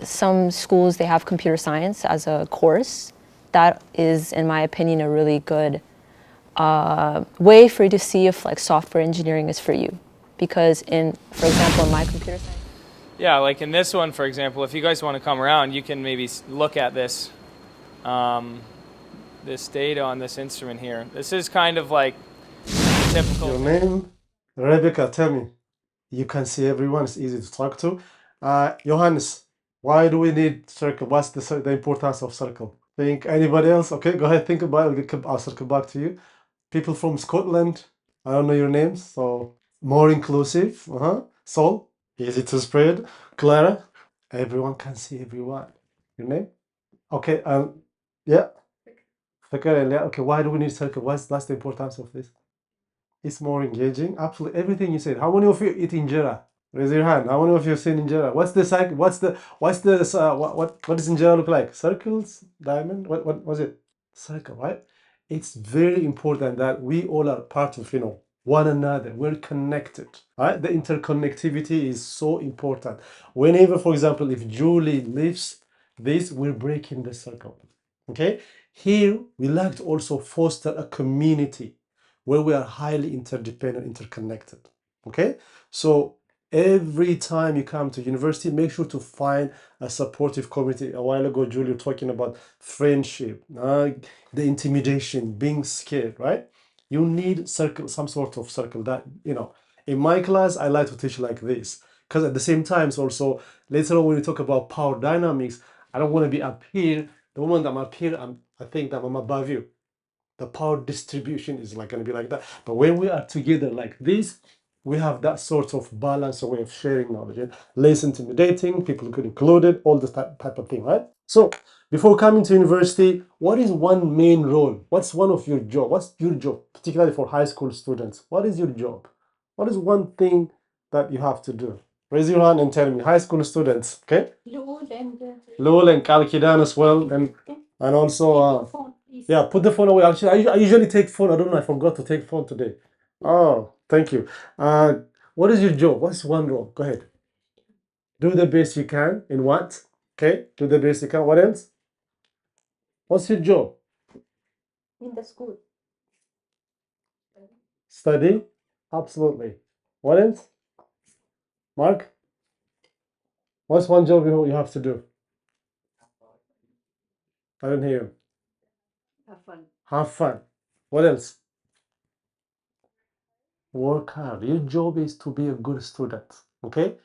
some schools, they have computer science as a course. That is, in my opinion, a really good way for you to see if like software engineering is for you. Because for example, in my computer science. Yeah, like in this one, for example, if you guys want to come around, you can maybe look at this, this data on this instrument here. This is kind of like typical. Your name? Rebecca, tell me. You can see everyone, it's easy to talk to. Johannes, why do we need circle? What's the importance of circle? Think anybody else? Okay, go ahead, think about it. I'll circle back to you. People from Scotland, I don't know your names, so more inclusive. Sol, easy to spread. Clara, everyone can see everyone. Your name? Okay, yeah. Okay, why do we need circle? That's the importance of this? It's more engaging. Absolutely everything you said. How many of you eat injera? Raise your hand. How many of you have seen injera? What's the cycle? What does injera look like? Circles, diamond. What was it? Circle, right? It's very important that we all are part of one another. We're connected, right? The interconnectivity is so important. Whenever, for example, if Julie leaves this, we're breaking the circle. Okay. Here we like to also foster a community where we are highly interdependent, interconnected. Okay, so every time you come to university, make sure to find a supportive community. A while ago, Julie was talking about friendship, the intimidation, being scared, right? You need some sort of circle that, in my class, I like to teach like this. Because at the same time, also, later on when we talk about power dynamics, I don't want to be up here. The moment I'm up here, I think that I'm above you. The power distribution is like going to be like that. But when we are together like this, we have that sort of balance, a way of sharing knowledge. Less intimidating, people could included, all this type of thing, right? So before coming to university, what is one main role? What's one of your job? What's your job, particularly for high school students? What is your job? What is one thing that you have to do? Raise your hand and tell me, high school students, okay? Lul and Kalkidan as well, and also yeah, put the phone away. Actually, I usually take phone. I don't know. I forgot to take phone today. Oh, thank you. What is your job? What's one role? Go ahead. Do the best you can in what? Okay. Do the best you can. What else? What's your job? In the school. Study. Absolutely. What else? Mark? What's one job you have to do? I don't hear you. Have fun. Have fun. What else? Work hard. Your job is to be a good student. Okay?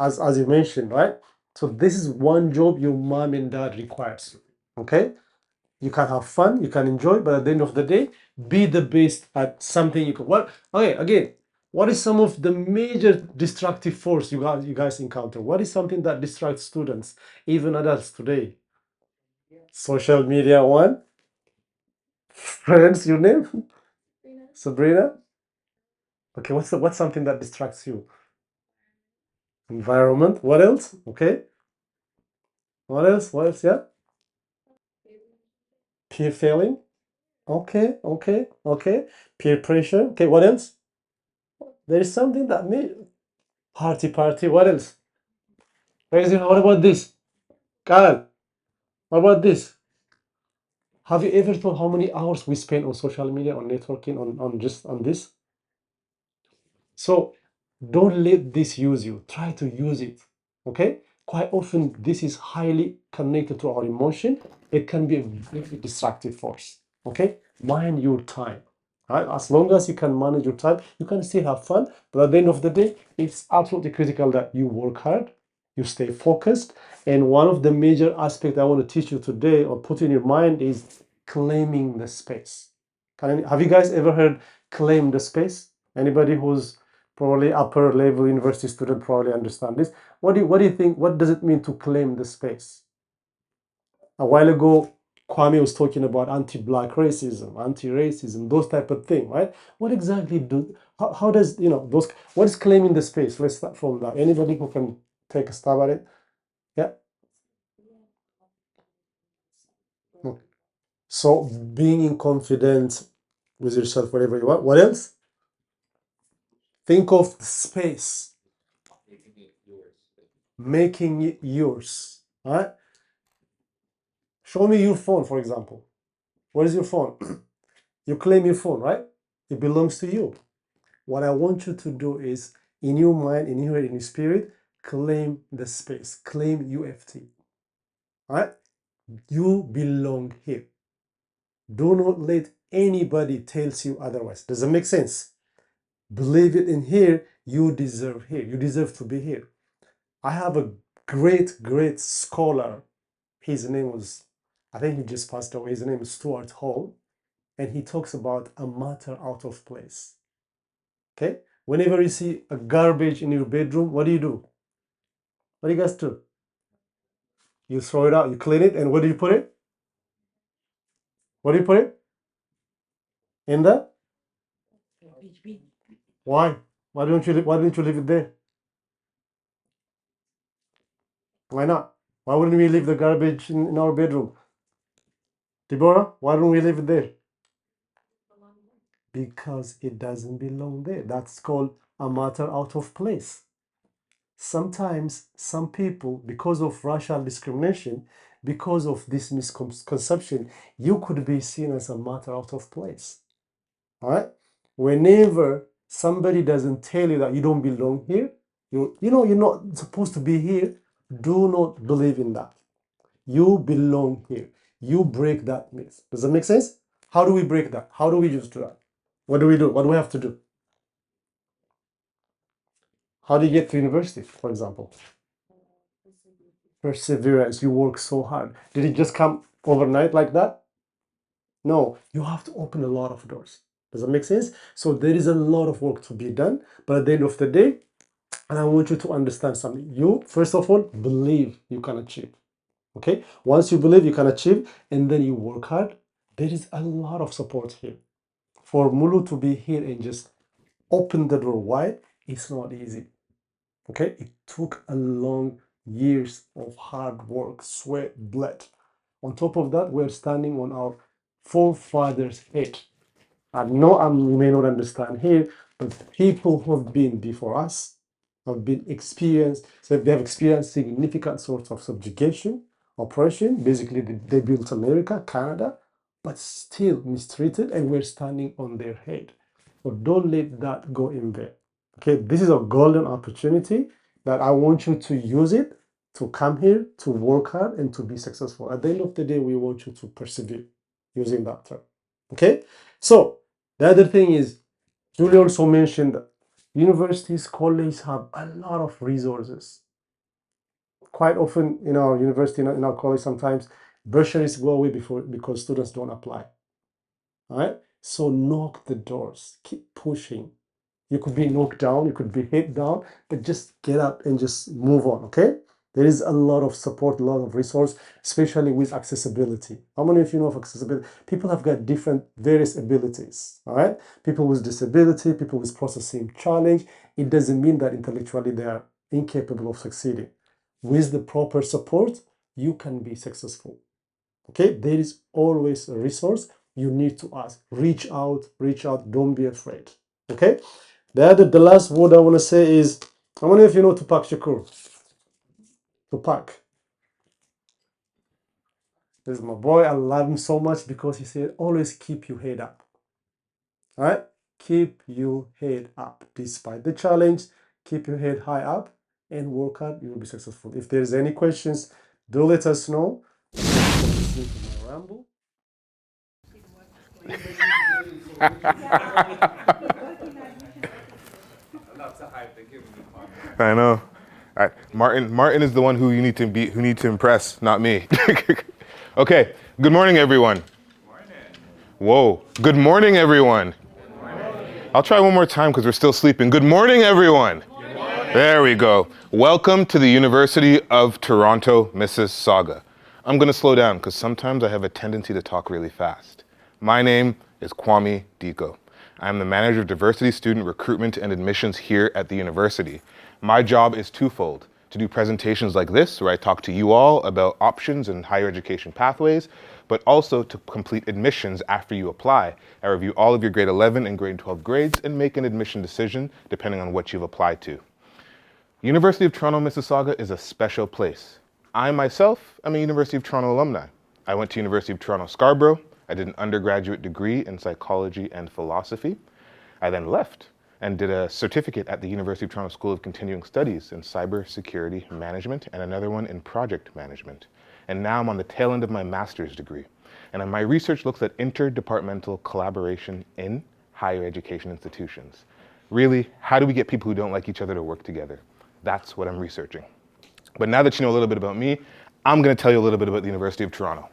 As you mentioned, right? So this is one job your mom and dad requires. Okay? You can have fun, you can enjoy, but at the end of the day, be the best at something you can. Okay, again, what is some of the major destructive force you guys encounter? What is something that distracts students, even adults today? Social media, one. Friends, your name? Sabrina? Okay, what's something that distracts you? Environment. What else? Okay. What else? Yeah. Peer failing. Okay. Peer pressure. Okay, what else? There is something that may party. What else? What about this? Carl, what about this? Have you ever thought how many hours we spend on social media, on networking, on just on this? So don't let this use you. Try to use it. Okay? Quite often this is highly connected to our emotion. It can be a very destructive force. Okay? Mind your time. Right? As long as you can manage your time, you can still have fun. But at the end of the day, it's absolutely critical that you work hard, you stay focused. And one of the major aspects I want to teach you today or put in your mind is claiming the space. Have you guys ever heard claim the space? Anybody who's probably upper level university student probably understand this. What do you think? What does it mean to claim the space? A while ago, Kwame was talking about anti-black racism, anti-racism, those type of thing, right? What exactly how does those? What is claiming the space? Let's start from that. Anybody who can take a stab at it? Yeah. So being confident with yourself, whatever you want. What else? Think of the space. Making it yours. All right? Show me your phone, for example. What is your phone? You claim your phone, right? It belongs to you. What I want you to do is, in your mind, in your spirit, claim the space. Claim UFT. All right? You belong here. Do not let anybody tells you otherwise. Does that make sense? Believe it in here. You deserve here. You deserve to be here. I have a great scholar. His name was, I think he just passed away. His name is Stuart Hall. And he talks about a matter out of place. Okay? Whenever you see a garbage in your bedroom, what do you do? What do you guys do? You throw it out, you clean it, and where do you put it? What do you put it? In the? Why? Why don't you leave it there? Why not? Why wouldn't we leave the garbage in our bedroom? Deborah, why don't we leave it there? Because it doesn't belong there. That's called a matter out of place. Sometimes some people, because of racial discrimination, because of this misconception, you could be seen as a matter out of place. All right? Whenever somebody doesn't tell you that you don't belong here, you're not supposed to be here, do not believe in that. You belong here. You break that myth. Does that make sense? How do we break that? How do we just do that? What do we do? What do we have to do? How do you get to university, for example? Perseverance. You work so hard. Did it just come overnight like that? No, you have to open a lot of doors. Does that make sense? So there is a lot of work to be done, but at the end of the day, and I want you to understand something. You, first of all, believe you can achieve. Okay? Once you believe you can achieve, and then you work hard, there is a lot of support here. For Mulu to be here and just open the door wide, it's not easy. Okay? It took a long years of hard work, sweat, blood. On top of that, we're standing on our forefathers' head. I know you may not understand here, but people who have been before us have been experienced, so they have experienced significant sorts of subjugation, oppression. Basically, they built America, Canada, but still mistreated, and we're standing on their head. So don't let that go in vain. Okay, this is a golden opportunity that I want you to use it to come here, to work hard, and to be successful. At the end of the day, we want you to persevere using that term. Okay, so the other thing is, Julie also mentioned that universities, colleges have a lot of resources. Quite often in our university, in our college, sometimes bursaries go away because students don't apply. All right, so knock the doors, keep pushing. You could be knocked down, you could be hit down, but just get up and just move on, okay? There is a lot of support, a lot of resource, especially with accessibility. How many of you know of accessibility? People have got different, various abilities, all right? People with disability, people with processing challenge. It doesn't mean that intellectually they are incapable of succeeding. With the proper support, you can be successful, okay? There is always a resource. You need to ask. Reach out, don't be afraid, okay? The last word I want to say is, how many of you know Tupac Shakur? Tupac. This is my boy. I love him so much because he said, always keep your head up. All right? Keep your head up. Despite the challenge, keep your head high up and work hard. You will be successful. If there's any questions, do let us know. Listening to my ramble. I know. All right. Martin is the one who you need to impress, not me. Okay. Good morning, everyone. Whoa. Good morning, everyone. I'll try one more time because we're still sleeping. Good morning, everyone. There we go. Welcome to the University of Toronto, Mississauga. I'm going to slow down because sometimes I have a tendency to talk really fast. My name is Kwame Diko. I am the manager of diversity student recruitment and admissions here at the university. My job is twofold: to do presentations like this, where I talk to you all about options and higher education pathways, but also to complete admissions after you apply. I review all of your grade 11 and grade 12 grades and make an admission decision depending on what you've applied to. University of Toronto, Mississauga is a special place. I myself am a University of Toronto alumni. I went to University of Toronto Scarborough. I did an undergraduate degree in psychology and philosophy. I then left and did a certificate at the University of Toronto School of Continuing Studies in cybersecurity management and another one in project management. And now I'm on the tail end of my master's degree. And my research looks at interdepartmental collaboration in higher education institutions. Really, how do we get people who don't like each other to work together? That's what I'm researching. But now that you know a little bit about me, I'm going to tell you a little bit about the University of Toronto.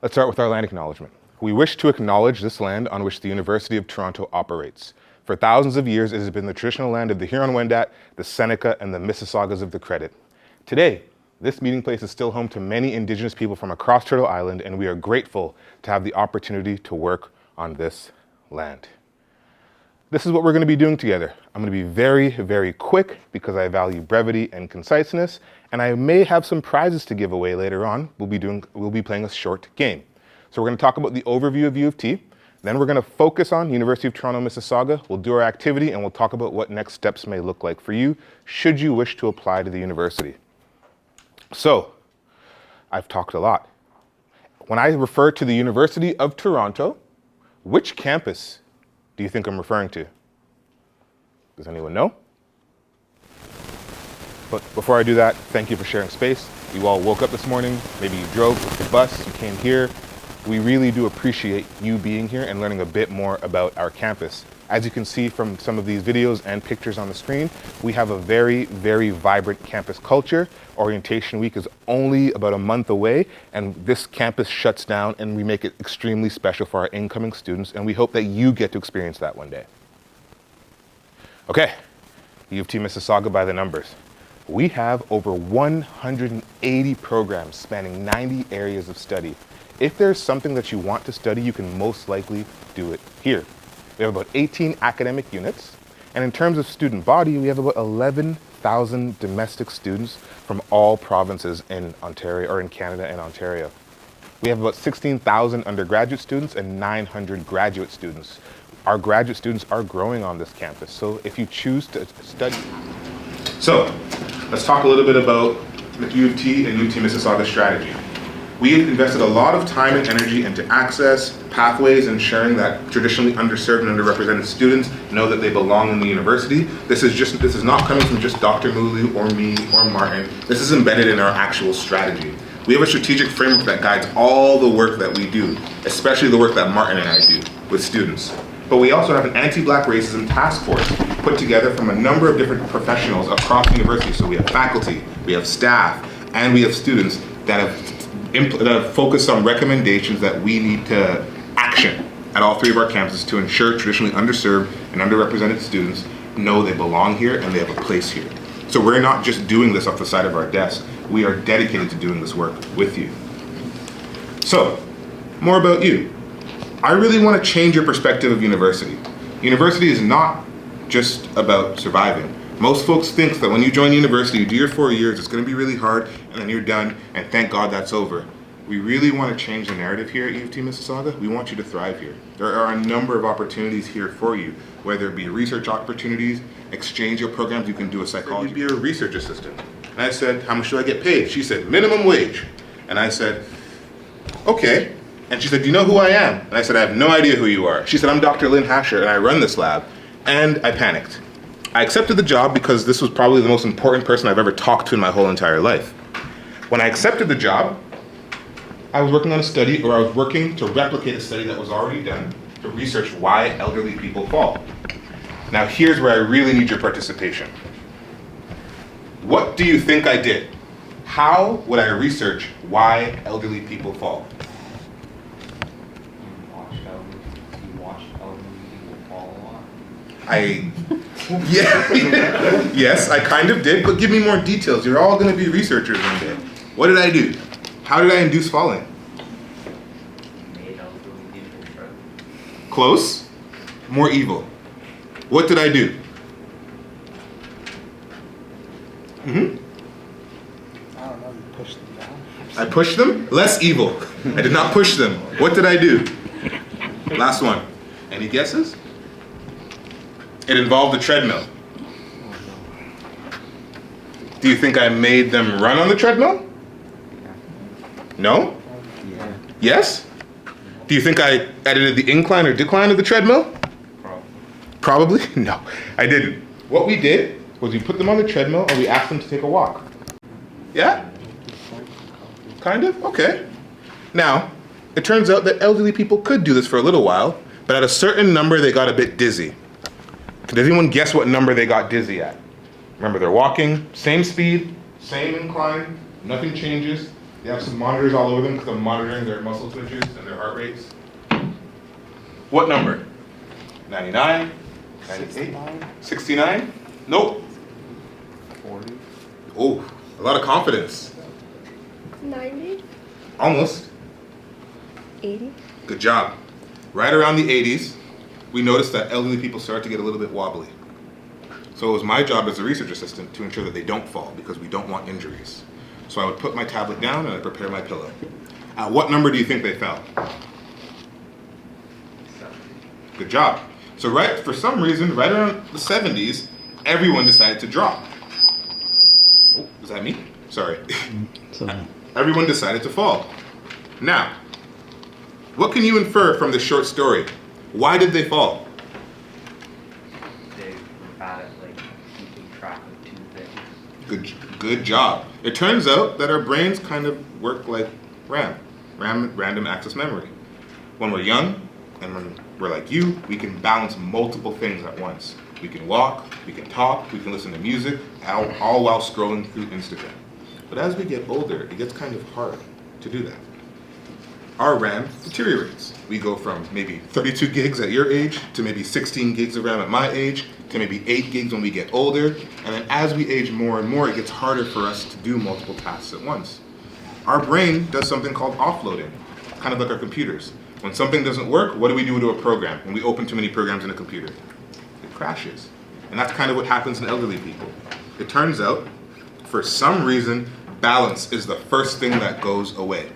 Let's start with our land acknowledgement. We wish to acknowledge this land on which the University of Toronto operates. For thousands of years, it has been the traditional land of the Huron-Wendat, the Seneca, and the Mississaugas of the Credit. Today, this meeting place is still home to many Indigenous people from across Turtle Island, and we are grateful to have the opportunity to work on this land. This is what we're going to be doing together. I'm going to be very, very quick because I value brevity and conciseness, and I may have some prizes to give away later on. We'll be playing a short game. So we're going to talk about the overview of U of T. Then we're going to focus on University of Toronto, Mississauga. We'll do our activity, and we'll talk about what next steps may look like for you should you wish to apply to the university. So, I've talked a lot. When I refer to the University of Toronto, which campus do you think I'm referring to? Does anyone know? But before I do that, thank you for sharing space. You all woke up this morning, maybe you drove with the bus, you came here. We really do appreciate you being here and learning a bit more about our campus. As you can see from some of these videos and pictures on the screen, we have a very, very vibrant campus culture. Orientation week is only about a month away, and this campus shuts down, and we make it extremely special for our incoming students, and we hope that you get to experience that one day. Okay, U of T Mississauga by the numbers. We have over 180 programs spanning 90 areas of study. If there's something that you want to study, you can most likely do it here. We have about 18 academic units, and in terms of student body, we have about 11,000 domestic students from all provinces in Ontario, or in Canada and Ontario. We have about 16,000 undergraduate students and 900 graduate students. Our graduate students are growing on this campus, so if you choose to study. So, let's talk a little bit about U of T and U of T Mississauga strategy. We have invested a lot of time and energy into access, pathways, ensuring that traditionally underserved and underrepresented students know that they belong in the university. This is not coming from just Dr. Mulu or me or Martin. This is embedded in our actual strategy. We have a strategic framework that guides all the work that we do, especially the work that Martin and I do with students. But we also have an anti-Black racism task force put together from a number of different professionals across the university. So we have faculty, we have staff, and we have students that have focused on recommendations that we need to action at all three of our campuses to ensure traditionally underserved and underrepresented students know they belong here and they have a place here. So we're not just doing this off the side of our desk. We are dedicated to doing this work with you. So, more about you. I really want to change your perspective of university. University is not just about surviving. Most folks think that when you join university, you do your 4 years, it's going to be really hard, and then you're done, and thank God that's over. We really want to change the narrative here at U of T Mississauga. We want you to thrive here. There are a number of opportunities here for you, whether it be research opportunities, exchange programs, you can do a psychology. You'd be a research assistant. And I said, how much do I get paid? She said, minimum wage. And I said, okay. And she said, do you know who I am? And I said, I have no idea who you are. She said, I'm Dr. Lynn Hasher, and I run this lab. And I panicked. I accepted the job because this was probably the most important person I've ever talked to in my whole entire life. When I accepted the job, I was working on a study, or I was working to replicate a study that was already done to research why elderly people fall. Now here's where I really need your participation. What do you think I did? How would I research why elderly people fall? You watched elderly people fall a lot? Yes, I kind of did, but give me more details. You're all going to be researchers one day. What did I do? How did I induce falling? Made elderly people struggle. Close. More evil. What did I do? I don't know, you pushed them down. I pushed them? Less evil. I did not push them. What did I do? Last one. Any guesses? It involved a treadmill. Do you think I made them run on the treadmill? No? Yes? Do you think I edited the incline or decline of the treadmill? Probably? No, I didn't. What we did was we put them on the treadmill and we asked them to take a walk. Yeah? Kind of? Okay. Now, it turns out that elderly people could do this for a little while, but at a certain number they got a bit dizzy. Does anyone guess what number they got dizzy at? Remember, they're walking, same speed, same incline, nothing changes. They have some monitors all over them because I'm monitoring their muscle twitches and their heart rates. What number? 99? 98? 69? Nope. 40. Oh, a lot of confidence. 90? Almost. 80? Good job. Right around the 80s, we noticed that elderly people started to get a little bit wobbly. So it was my job as a research assistant to ensure that they don't fall because we don't want injuries. So I would put my tablet down and I'd prepare my pillow. At what number do you think they fell? 70. Good job. So for some reason, right around the 70s, everyone decided to drop. Oh, is that me? Sorry. Everyone decided to fall. Now, what can you infer from this short story? Why did they fall? They were bad at like keeping track of two things. Good job. It turns out that our brains kind of work like random access memory. When we're young and when we're like you, we can balance multiple things at once. We can walk, we can talk, we can listen to music, all while scrolling through Instagram. But as we get older, it gets kind of hard to do that. Our RAM deteriorates. We go from maybe 32 gigs at your age to maybe 16 gigs of RAM at my age to maybe 8 gigs when we get older. And then as we age more and more, it gets harder for us to do multiple tasks at once. Our brain does something called offloading, kind of like our computers. When something doesn't work, what do we do to a program when we open too many programs in a computer? It crashes. And that's kind of what happens in elderly people. It turns out, for some reason, balance is the first thing that goes away.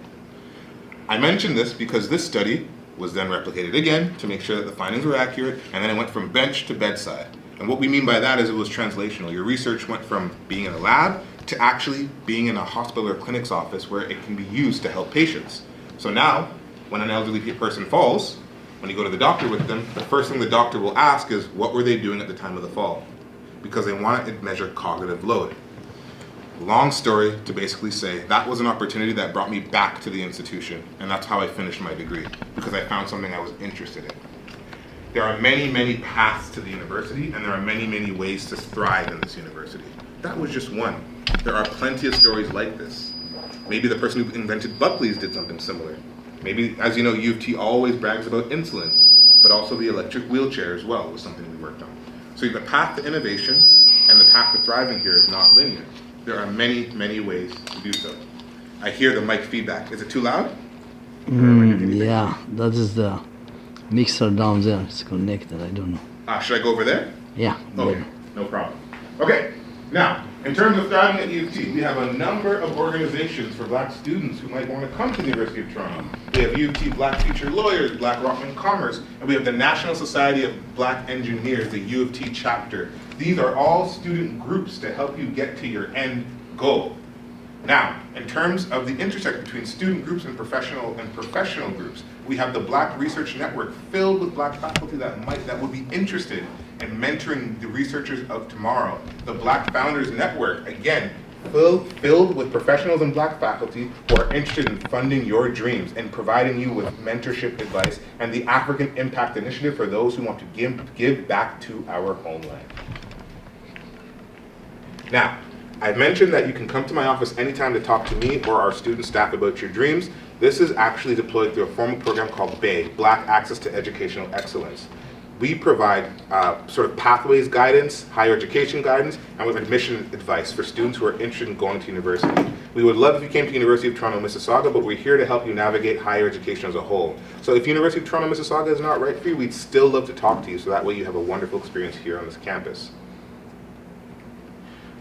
I mention this because this study was then replicated again to make sure that the findings were accurate, and then it went from bench to bedside. And what we mean by that is it was translational. Your research went from being in a lab to actually being in a hospital or clinic's office where it can be used to help patients. So now, when an elderly person falls, when you go to the doctor with them, the first thing the doctor will ask is, what were they doing at the time of the fall? Because they want to measure cognitive load. Long story to basically say that was an opportunity that brought me back to the institution, and that's how I finished my degree, because I found something I was interested in. There are many, many paths to the university, and there are many, many ways to thrive in this university. That was just one. There are plenty of stories like this. Maybe the person who invented Buckley's did something similar. Maybe, as you know, U of T always brags about insulin, but also the electric wheelchair as well was something we worked on. So the path to innovation and the path to thriving here is not linear. There are many, many ways to do so. I hear the mic feedback. Is it too loud? Yeah, that is the mixer down there. It's connected. I don't know. Should I go over there? Yeah. Okay, there. no problem. Okay, now, in terms of thriving at U of T, we have a number of organizations for black students who might want to come to the University of Toronto. We have U of T Black Future Lawyers, Black Rockman Commerce, and we have the National Society of Black Engineers, the U of T chapter. These are all student groups to help you get to your end goal. Now, in terms of the intersection between student groups and professional groups, we have the Black Research Network filled with black faculty that would be interested in mentoring the researchers of tomorrow. The Black Founders Network, again, filled with professionals and black faculty who are interested in funding your dreams and providing you with mentorship advice, and the African Impact Initiative for those who want to give back to our homeland. Now, I've mentioned that you can come to my office anytime to talk to me or our student staff about your dreams. This is actually deployed through a formal program called BAE, Black Access to Educational Excellence. We provide sort of pathways guidance, higher education guidance, and with admission advice for students who are interested in going to university. We would love if you came to University of Toronto, Mississauga, but we're here to help you navigate higher education as a whole. So if University of Toronto, Mississauga is not right for you, we'd still love to talk to you, so that way you have a wonderful experience here on this campus.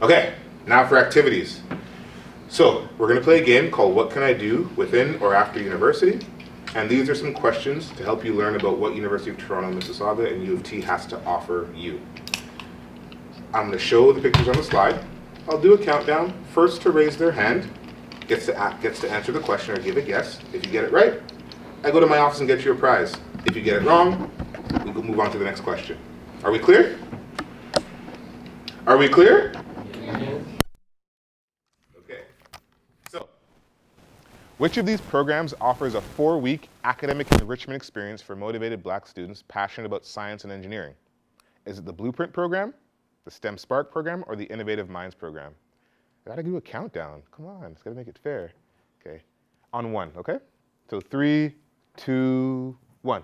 Okay, now for activities. So we're going to play a game called What Can I Do Within or After University? And these are some questions to help you learn about what University of Toronto, Mississauga and U of T has to offer you. I'm going to show the pictures on the slide. I'll do a countdown. First to raise their hand gets to answer the question or give a guess. If you get it right, I go to my office and get you a prize. If you get it wrong, we go move on to the next question. Are we clear? Are we clear? Okay. So, which of these programs offers a 4-week academic enrichment experience for motivated black students passionate about science and engineering? Is it the Blueprint program, the STEM Spark program, or the Innovative Minds program? I gotta do a countdown. Come on, it's gotta make it fair. Okay, on 1, okay? So 3, 2, 1.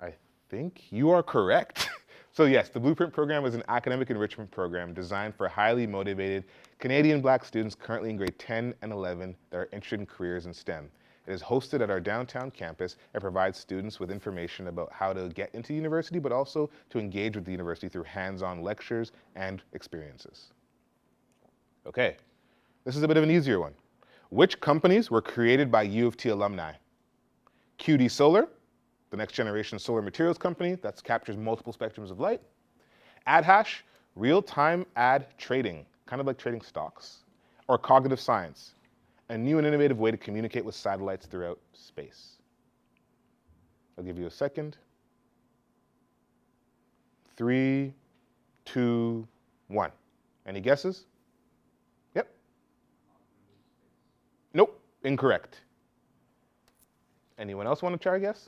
I think you are correct. So yes, the Blueprint program is an academic enrichment program designed for highly motivated Canadian black students currently in grade 10 and 11 that are interested in careers in STEM. It is hosted at our downtown campus and provides students with information about how to get into university, but also to engage with the university through hands-on lectures and experiences. Okay, this is a bit of an easier one. Which companies were created by U of T alumni? QD Solar, the next generation solar materials company that captures multiple spectrums of light. AdHash, real-time ad trading, kind of like trading stocks. Or Cognitive Science, a new and innovative way to communicate with satellites throughout space. I'll give you a second. 3, 2, 1. Any guesses? Yep. Nope, incorrect. Anyone else want to try a guess?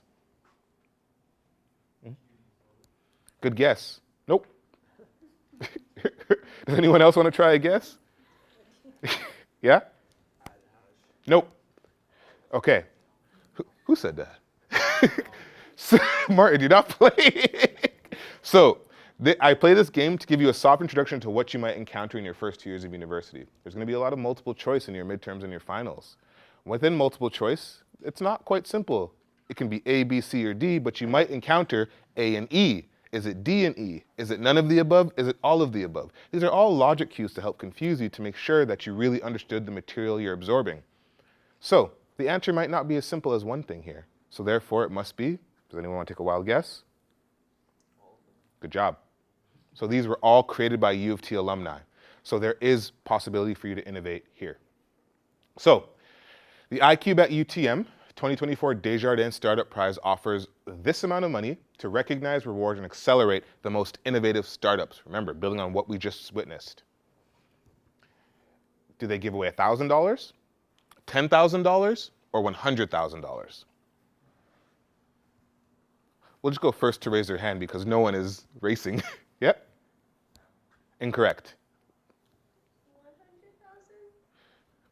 Good guess. Nope. Does anyone else want to try a guess? Yeah? Nope. Okay. Who said that? So, Martin, you're not playing. So, I play this game to give you a soft introduction to what you might encounter in your first 2 years of university. There's going to be a lot of multiple choice in your midterms and your finals. Within multiple choice, it's not quite simple. It can be A, B, C, or D, but you might encounter A and E. Is it D and E? Is it none of the above? Is it all of the above? These are all logic cues to help confuse you to make sure that you really understood the material you're absorbing. So, the answer might not be as simple as one thing here. So therefore, it must be, does anyone want to take a wild guess? Good job. So these were all created by U of T alumni. So there is possibility for you to innovate here. So, the iCube at UTM 2024 Desjardins Startup Prize offers this amount of money to recognize, reward, and accelerate the most innovative startups. Remember, building on what we just witnessed. Do they give away $1,000, $10,000, or $100,000? We'll just go first to raise their hand because no one is racing. Yep. Incorrect. 100,000?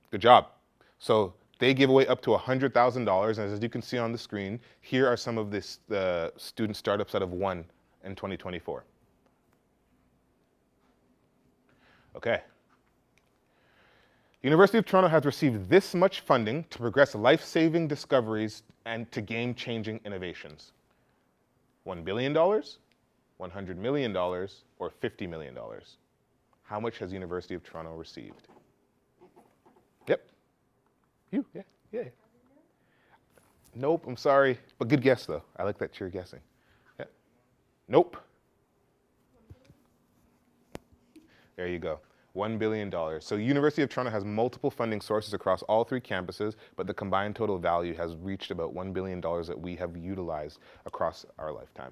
Good job. So they give away up to $100,000, and as you can see on the screen, here are some of the student startups that have won in 2024. Okay. The University of Toronto has received this much funding to progress life-saving discoveries and to game-changing innovations. $1 billion, $100 million, or $50 million? How much has the University of Toronto received? Yep. You, yeah. Nope, I'm sorry, but good guess though. I like that you're guessing. Yeah. Nope. There you go. $1 billion. So University of Toronto has multiple funding sources across all 3 campuses, but the combined total value has reached about $1 billion that we have utilized across our lifetime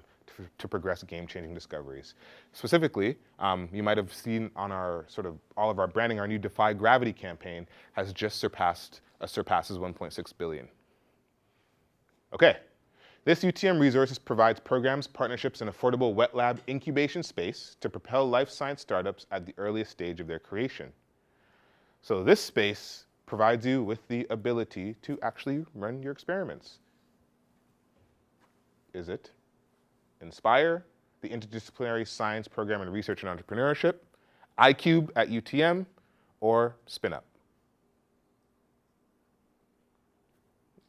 to progress game-changing discoveries. Specifically, you might have seen on our all of our branding, our new Defy Gravity campaign has just surpasses 1.6 billion. Okay. This UTM resource provides programs, partnerships, and affordable wet lab incubation space to propel life science startups at the earliest stage of their creation. So this space provides you with the ability to actually run your experiments. Is it Inspire, the Interdisciplinary Science Program in Research and Entrepreneurship, iCube at UTM, or SpinUp?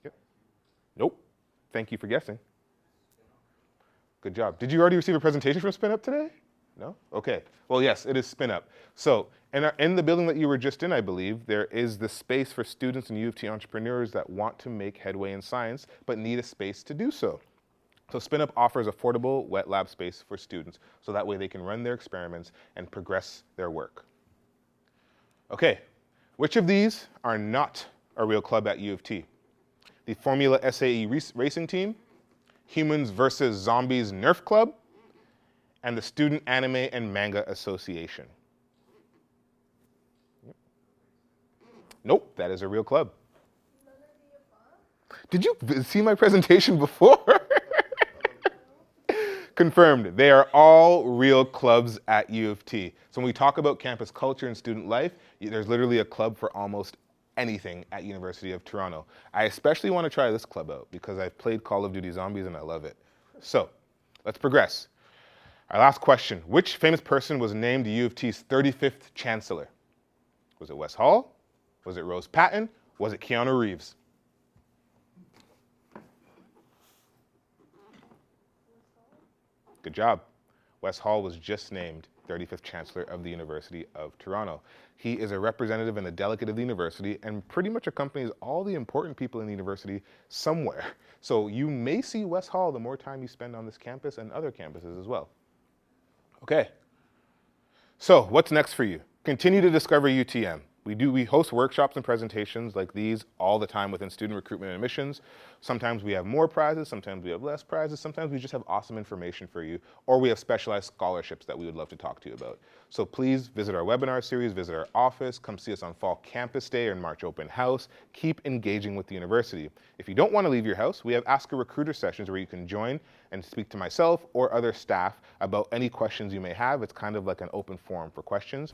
Yep. Nope. Thank you for guessing. Good job. Did you already receive a presentation from SpinUp today? No? Okay. Well, yes, it is SpinUp. So in the building that you were just in, I believe, there is the space for students and U of T entrepreneurs that want to make headway in science, but need a space to do so. So SpinUp offers affordable wet lab space for students, so that way they can run their experiments and progress their work. Okay, which of these are not a real club at U of T? The Formula SAE Racing Team, Humans versus Zombies Nerf Club, and the Student Anime and Manga Association. Nope, that is a real club. Did you see my presentation before? Confirmed, they are all real clubs at U of T. So when we talk about campus culture and student life, there's literally a club for almost anything at University of Toronto. I especially want to try this club out because I've played Call of Duty Zombies and I love it. So, let's progress. Our last question, which famous person was named U of T's 35th Chancellor? Was it Wes Hall? Was it Rose Patton? Was it Keanu Reeves? Good job. Wes Hall was just named 35th Chancellor of the University of Toronto. He is a representative and a delegate of the university and pretty much accompanies all the important people in the university somewhere. So you may see Wes Hall the more time you spend on this campus and other campuses as well. Okay. So what's next for you? Continue to discover UTM. We host workshops and presentations like these all the time within student recruitment and admissions. Sometimes we have more prizes, sometimes we have less prizes, sometimes we just have awesome information for you, or we have specialized scholarships that we would love to talk to you about. So please visit our webinar series, visit our office, come see us on Fall Campus Day or March Open House. Keep engaging with the university. If you don't want to leave your house, we have Ask a Recruiter sessions where you can join and speak to myself or other staff about any questions you may have. It's kind of like an open forum for questions.